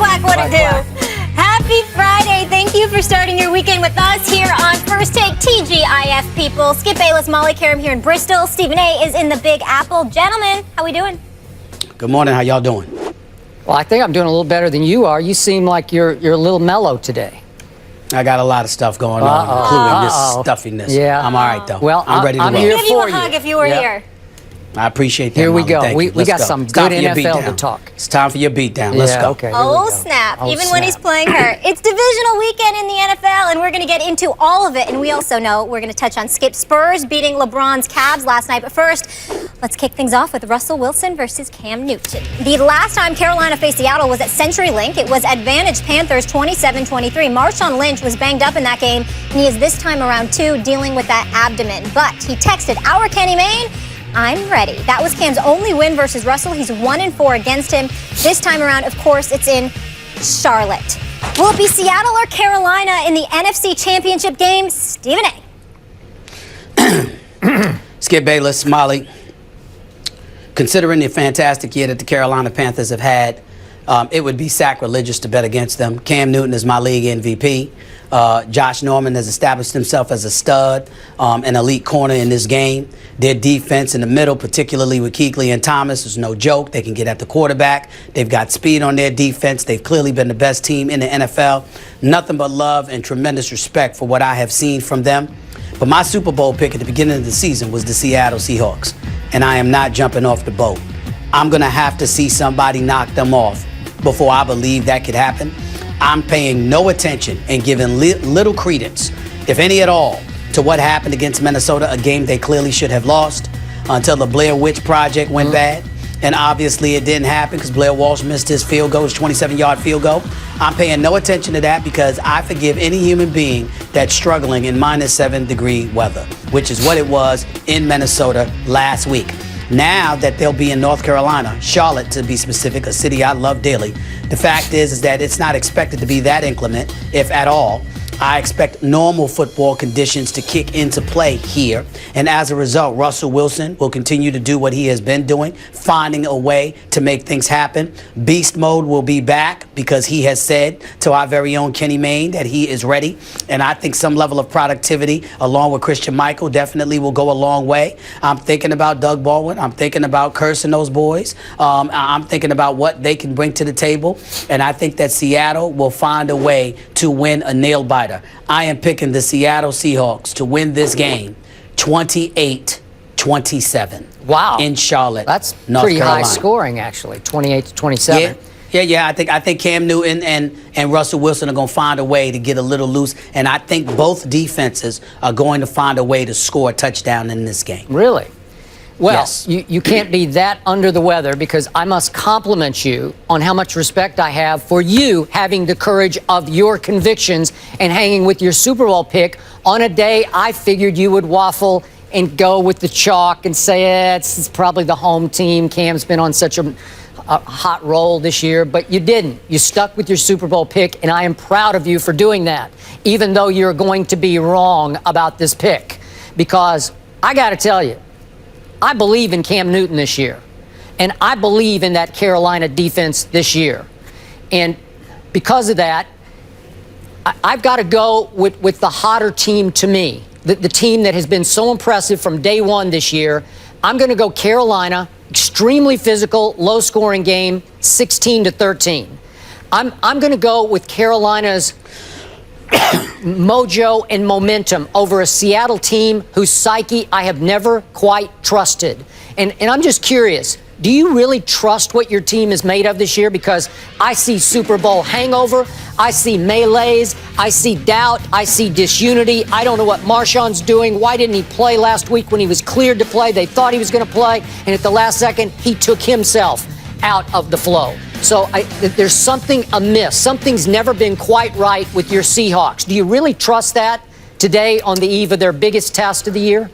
quack, what it do? Happy Friday. Thank you for starting your weekend with us here on First Take TGIF, people. Skip Bayless, Molly Karam here in Bristol. Stephen A. is in the Big Apple. Gentlemen, how we doing? Good morning. How y'all doing? Well, I think I'm doing a little better than you are. You seem like you're a little mellow today. I got a lot of stuff going on, including this stuffiness. Yeah. I'm all right, though. Well, I'm ready to roll. We'd give you a hug if you were here. I appreciate that. Here we go. Thank you. We got go. some It's good time for your NFL to beatdown. talk. It's time for your beatdown. Let's go. Okay, Oh, snap. Oh, Even when he's playing hurt. It's divisional weekend in the NFL, and we're going to get into all of it. And we also know we're going to touch on Skip Spurs beating LeBron's Cavs last night. But first, let's kick things off with Russell Wilson versus Cam Newton. The last time Carolina faced Seattle was at CenturyLink. It was advantage Panthers 27-23. Marshawn Lynch was banged up in that game, and he is this time around, too, dealing with that abdomen. But he texted our Kenny Mayne, "I'm ready." That was Cam's only win versus Russell. He's 1-4 against him. This time around, of course, it's in Charlotte. Will it be Seattle or Carolina in the NFC Championship game? Stephen A. Skip Bayless, Molly. Considering the fantastic year that the Carolina Panthers have had, it would be sacrilegious to bet against them. Cam Newton is my league MVP. Josh Norman has established himself as a stud, an elite corner in this game. Their defense in the middle, particularly with Kuechly and Thomas, is no joke. They can get at the quarterback. They've got speed on their defense. They've clearly been the best team in the NFL. Nothing but love and tremendous respect for what I have seen from them. But my Super Bowl pick at the beginning of the season was the Seattle Seahawks, and I am not jumping off the boat. I'm going to have to see somebody knock them off before I believe that could happen. I'm paying no attention and giving little credence, if any at all, to what happened against Minnesota, a game they clearly should have lost, until the Blair Witch Project went bad. And obviously it didn't happen because Blair Walsh missed his field goal, his 27-yard field goal. I'm paying no attention to that because I forgive any human being that's struggling in -7-degree weather, which is what it was in Minnesota last week. Now that they'll be in North Carolina, Charlotte to be specific, a city I love dearly, the fact is that it's not expected to be that inclement, if at all. I expect normal football conditions to kick into play here. And as a result, Russell Wilson will continue to do what he has been doing, finding a way to make things happen. Beast mode will be back because he has said to our very own Kenny Mayne that he is ready. And I think some level of productivity, along with Christian Michael, definitely will go a long way. I'm thinking about Doug Baldwin. I'm thinking about cursing those boys. I'm thinking about what they can bring to the table. And I think that Seattle will find a way to win a nail-biter. I am picking the Seattle Seahawks to win this game 28-27. Wow. In Charlotte. That's North pretty Carolina. high scoring, actually, 28-27. Yeah. I think Cam Newton and Russell Wilson are going to find a way to get a little loose. And I think both defenses are going to find a way to score a touchdown in this game. Really? Well, Yes. you can't be that under the weather because I must compliment you on how much respect I have for you having the courage of your convictions and hanging with your Super Bowl pick on a day I figured you would waffle and go with the chalk and say, it's probably the home team. Cam's been on such a hot roll this year, but you didn't. You stuck with your Super Bowl pick, and I am proud of you for doing that, even though you're going to be wrong about this pick. Because I got to tell you, I believe in Cam Newton this year, and I believe in that Carolina defense this year. And because of that, I've got to go with the hotter team to me, the team that has been so impressive from day one this year. I'm going to go Carolina, extremely physical, low-scoring game, 16-13. I'm going to go with Carolina's mojo and momentum over a Seattle team whose psyche I have never quite trusted. And I'm just curious, do you really trust what your team is made of this year? Because I see Super Bowl hangover, I see melees, I see doubt, I see disunity. I don't know what Marshawn's doing. Why didn't he play last week when he was cleared to play? They thought he was going to play, and at the last second, he took himself out of the flow. So there's something amiss. Something's never been quite right with your Seahawks. Do you really trust that today on the eve of their biggest test of the year?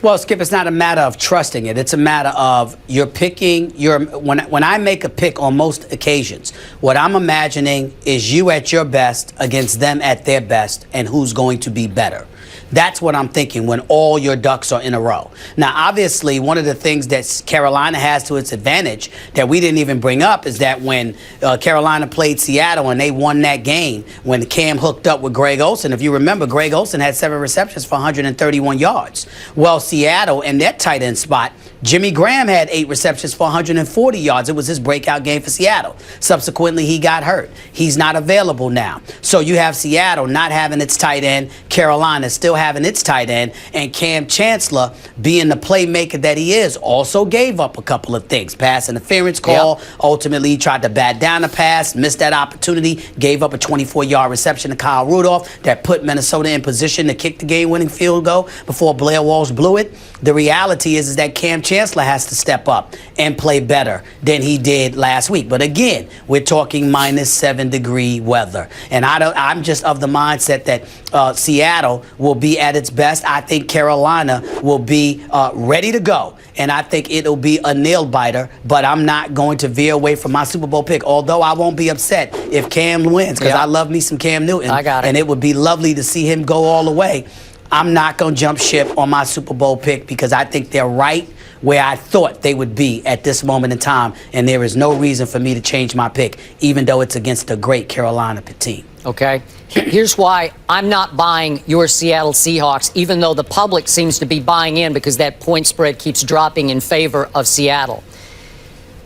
Well, Skip, it's not a matter of trusting it. It's a matter of you're picking when I make a pick on most occasions, what I'm imagining is you at your best against them at their best and who's going to be better. That's what I'm thinking when all your ducks are in a row. Now, obviously, one of the things that Carolina has to its advantage that we didn't even bring up is that when Carolina played Seattle and they won that game, when Cam hooked up with Greg Olsen, if you remember, Greg Olsen had 7 receptions for 131 yards. Well, Seattle, in that tight end spot, Jimmy Graham had 8 receptions for 140 yards. It was his breakout game for Seattle. Subsequently, he got hurt. He's not available now. So you have Seattle not having its tight end, Carolina still having its tight end, and Cam Chancellor, being the playmaker that he is, also gave up a couple of things. Pass interference call. Yep. Ultimately, he tried to bat down the pass, missed that opportunity, gave up a 24-yard reception to Kyle Rudolph that put Minnesota in position to kick the game-winning field goal before Blair Walsh blew it. The reality is that Cam Chancellor has to step up and play better than he did last week. But again, we're talking -7-degree weather. And I'm just of the mindset that Seattle will be at its best. I think Carolina will be ready to go. And I think it'll be a nail-biter, but I'm not going to veer away from my Super Bowl pick, although I won't be upset if Cam wins, because I love me some Cam Newton. I got it. And it would be lovely to see him go all the way. I'm not going to jump ship on my Super Bowl pick because I think they're right where I thought they would be at this moment in time, and there is no reason for me to change my pick, even though it's against a great Carolina team. Okay. Here's why I'm not buying your Seattle Seahawks, even though the public seems to be buying in because that point spread keeps dropping in favor of Seattle.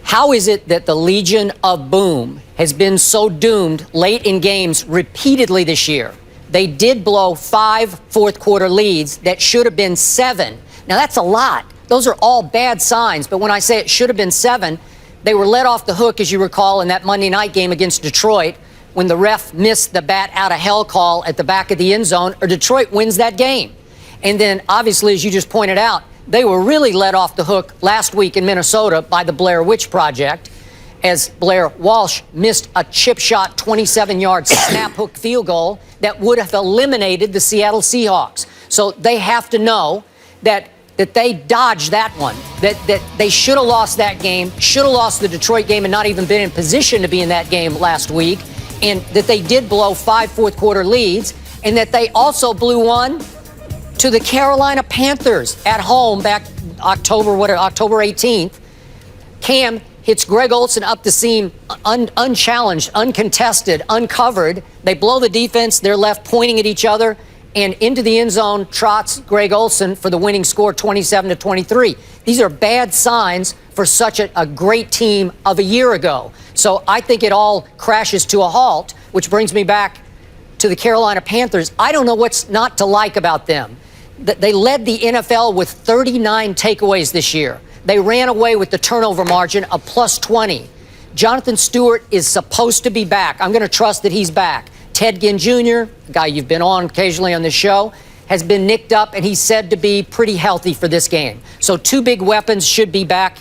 How is it that the Legion of Boom has been so doomed late in games repeatedly this year? They did blow 5 fourth-quarter leads that should have been 7. Now, that's a lot. Those are all bad signs. But when I say it should have been 7, they were let off the hook, as you recall, in that Monday night game against Detroit when the ref missed the bat out of hell call at the back of the end zone, or Detroit wins that game. And then, obviously, as you just pointed out, they were really let off the hook last week in Minnesota by the Blair Witch Project, as Blair Walsh missed a chip shot 27-yard snap hook field goal that would have eliminated the Seattle Seahawks. So they have to know that they dodged that one, that they should have lost that game, should have lost the Detroit game and not even been in position to be in that game last week, and that they did blow 5 fourth-quarter leads, and that they also blew one to the Carolina Panthers at home back October 18th. Cam hits Greg Olsen up the seam, unchallenged, uncontested, uncovered. They blow the defense. They're left pointing at each other. And into the end zone trots Greg Olsen for the winning score, 27-23. These are bad signs for such a great team of a year ago. So I think it all crashes to a halt, which brings me back to the Carolina Panthers. I don't know what's not to like about them. They led the NFL with 39 takeaways this year. They ran away with the turnover margin of +20. Jonathan Stewart is supposed to be back. I'm going to trust that he's back. Ted Ginn Jr., a guy you've been on occasionally on this show, has been nicked up, and he's said to be pretty healthy for this game. So 2 big weapons should be back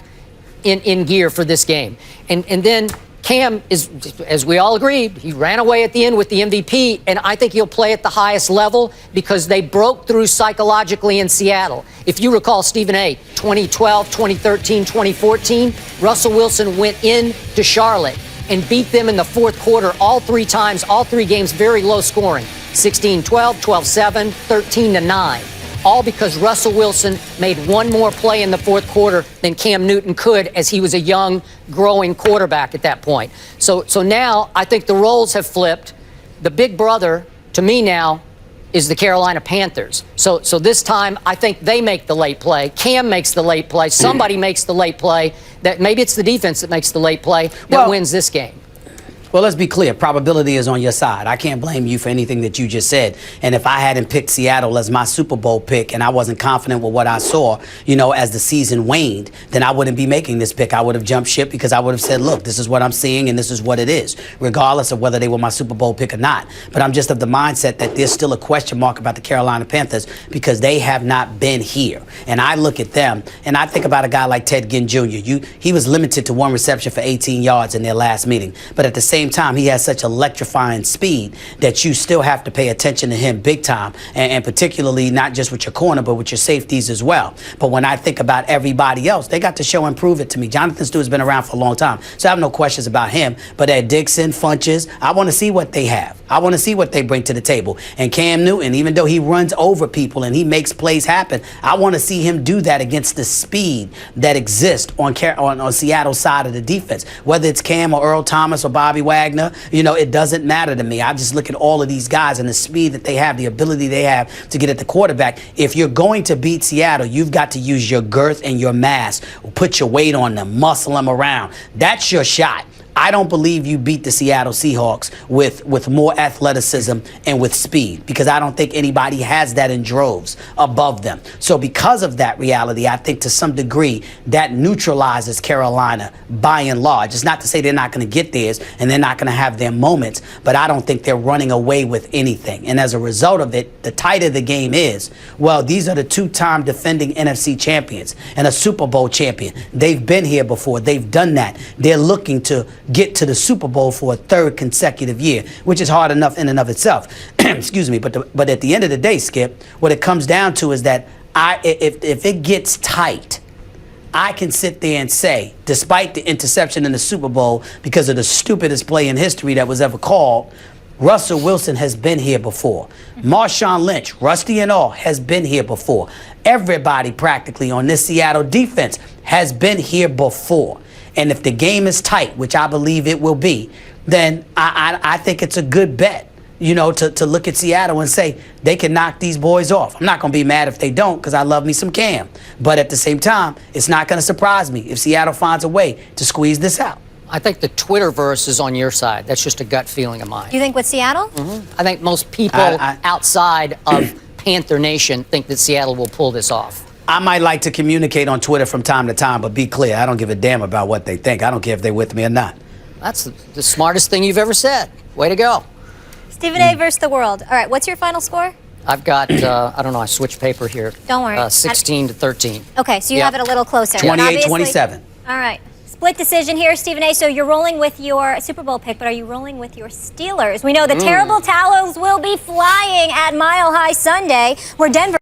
in gear for this game. And then Cam is, as we all agreed, he ran away at the end with the MVP, and I think he'll play at the highest level because they broke through psychologically in Seattle. If you recall, Stephen A., 2012, 2013, 2014, Russell Wilson went in to Charlotte and beat them in the fourth quarter all 3 times, all 3 games, very low scoring, 16-12, 12-7, 13-9. All because Russell Wilson made one more play in the fourth quarter than Cam Newton could, as he was a young, growing quarterback at that point. So now I think the roles have flipped. The big brother, to me now, is the Carolina Panthers. So this time, I think they make the late play. Cam makes the late play. Somebody makes the late play. That maybe it's the defense that makes the late play that wins this game. Well, let's be clear. Probability is on your side. I can't blame you for anything that you just said. And if I hadn't picked Seattle as my Super Bowl pick and I wasn't confident with what I saw, as the season waned, then I wouldn't be making this pick. I would have jumped ship because I would have said, look, this is what I'm seeing and this is what it is, regardless of whether they were my Super Bowl pick or not. But I'm just of the mindset that there's still a question mark about the Carolina Panthers because they have not been here. And I look at them and I think about a guy like Ted Ginn Jr. He was limited to 1 reception for 18 yards in their last meeting. But at the same time, he has such electrifying speed that you still have to pay attention to him big time, and particularly not just with your corner, but with your safeties as well. But when I think about everybody else, they got to show and prove it to me. Jonathan Stewart's been around for a long time, so I have no questions about him. But Ed Dixon, Funches, I want to see what they have. I want to see what they bring to the table. And Cam Newton, even though he runs over people and he makes plays happen, I want to see him do that against the speed that exists on Seattle's side of the defense. Whether it's Cam or Earl Thomas or Bobby Wagner, it doesn't matter to me. I just look at all of these guys and the speed that they have, the ability they have to get at the quarterback. If you're going to beat Seattle, you've got to use your girth and your mass. Put your weight on them, muscle them around. That's your shot. I don't believe you beat the Seattle Seahawks with more athleticism and with speed, because I don't think anybody has that in droves above them. So because of that reality, I think to some degree that neutralizes Carolina by and large. It's not to say they're not going to get theirs and they're not going to have their moments, but I don't think they're running away with anything. And as a result of it, the tighter the game is, well, these are the two-time defending NFC champions and a Super Bowl champion. They've been here before. They've done that. They're looking to get to the Super Bowl for a third consecutive year, which is hard enough in and of itself. Excuse me. But at the end of the day, Skip, what it comes down to is that if it gets tight, I can sit there and say, despite the interception in the Super Bowl because of the stupidest play in history that was ever called, Russell Wilson has been here before. Marshawn Lynch, rusty and all, has been here before. Everybody practically on this Seattle defense has been here before. And if the game is tight, which I believe it will be, then I think it's a good bet, to look at Seattle and say they can knock these boys off. I'm not going to be mad if they don't, because I love me some Cam. But at the same time, it's not going to surprise me if Seattle finds a way to squeeze this out. I think the Twitterverse is on your side. That's just a gut feeling of mine. You think with Seattle? I think most people outside of Panther Nation think that Seattle will pull this off. I might like to communicate on Twitter from time to time, but be clear, I don't give a damn about what they think. I don't care if they're with me or not. That's the smartest thing you've ever said. Way to go. Stephen A. versus the world. All right, what's your final score? I've got, I don't know, I switched paper here. Don't worry. 16-13. Okay, so you have it a little closer. 28-27. All right. Split decision here, Stephen A. So you're rolling with your Super Bowl pick, but are you rolling with your Steelers? We know the terrible tallows will be flying at Mile High Sunday, where Denver